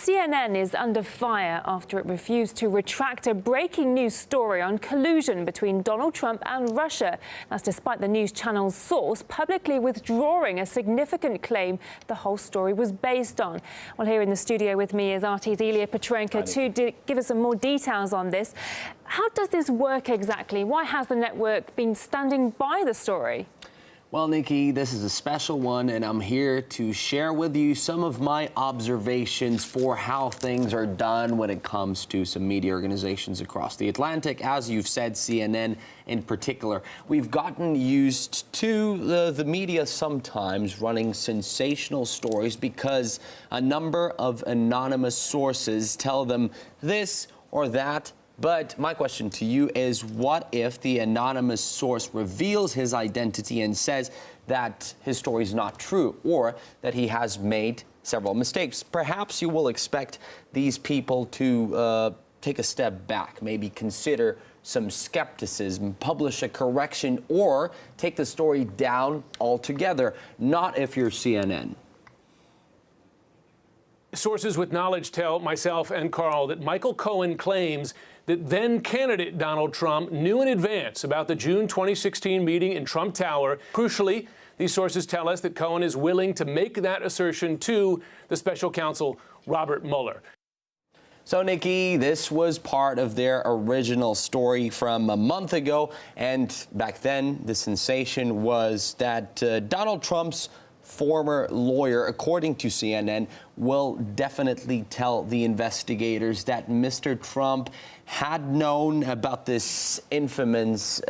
CNN is under fire after it refused to retract a breaking news story on collusion between Donald Trump and Russia. That's despite the news channel's source publicly withdrawing a significant claim the whole story was based on. Well, here in the studio with me is RT's Ilya Petrenko to give us some more details on this. How does this work exactly? Why has the network been standing by the story? Well, Nikki, this is a special one, and I'm here to share with you some of my observations for how things are done when it comes to some media organizations across the Atlantic. As you've said, CNN in particular. We've gotten used to the media sometimes running sensational stories because a number of anonymous sources tell them this or that. But my question to you is, what if the anonymous source reveals his identity and says that his story is not true or that he has made several mistakes? Perhaps you will expect these people to take a step back, maybe consider some skepticism, publish a correction, or take the story down altogether. Not if you're CNN. Sources with knowledge tell myself and Carl that Michael Cohen claims that then-candidate Donald Trump knew in advance about the June 2016 meeting in Trump Tower. Crucially, these sources tell us that Cohen is willing to make that assertion to the special counsel, Robert Mueller. So, Nikki, this was part of their original story from a month ago, and back then the sensation was that Donald Trump's former lawyer, according to CNN, will definitely tell the investigators that Mr. Trump had known about this infamous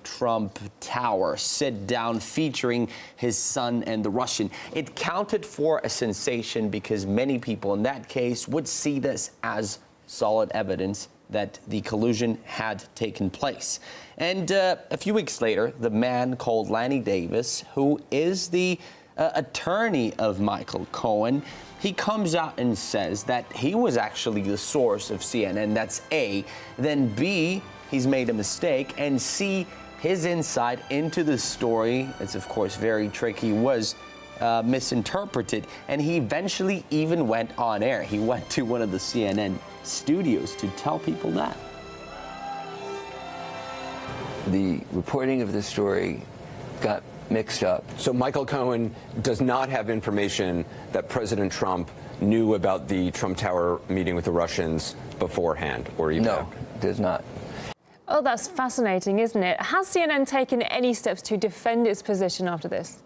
Trump Tower sit-down featuring his son and the Russian. It counted for a sensation because many people in that case would see this as solid evidence that the collusion had taken place. And a few weeks later, the man called Lanny Davis, who is the attorney of Michael Cohen, he comes out and says that he was actually the source of CNN. That's A. Then B, he's made a mistake, and C, his insight into the story, it's of course very tricky, was misinterpreted, and he eventually even went on air. He went to one of the CNN studios to tell people that. The reporting of the story got mixed up. So Michael Cohen does not have information that President Trump knew about the Trump Tower meeting with the Russians beforehand, or even No, does not. Oh, that's fascinating, isn't it? Has CNN taken any steps to defend its position after this?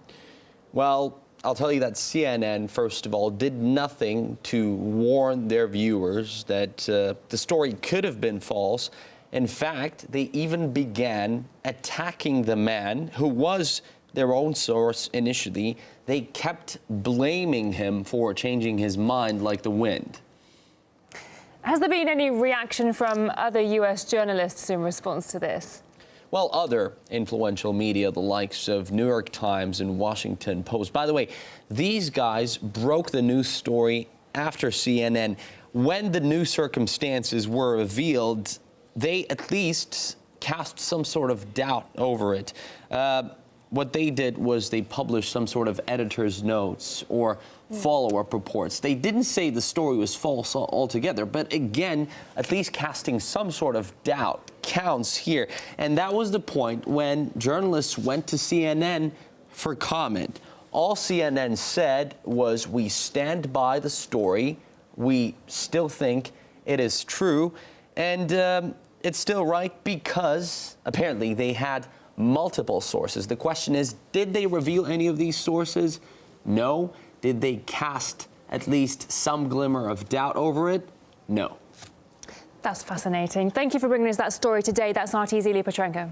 Well, I'll tell you that CNN, first of all, did nothing to warn their viewers that the story could have been false. In fact, they even began attacking the man who was their own source initially. They kept blaming him for changing his mind like the wind. Has there been any reaction from other U.S. journalists in response to this? Well, other influential media, the likes of New York Times and Washington Post. By the way, these guys broke the news story after CNN. When the new circumstances were revealed, they at least cast some sort of doubt over it. What they did was they published some sort of editor's notes or follow-up reports. They didn't say the story was false altogether, but again, at least casting some sort of doubt counts here. And that was the point when journalists went to CNN for comment. All CNN said was, we stand by the story, we still think it is true, and it's still right because apparently they had multiple sources. The question is, did they reveal any of these sources? No. Did they cast at least some glimmer of doubt over it? No. That's fascinating. Thank you for bringing us that story today. That's RT's Ilya Petrenko.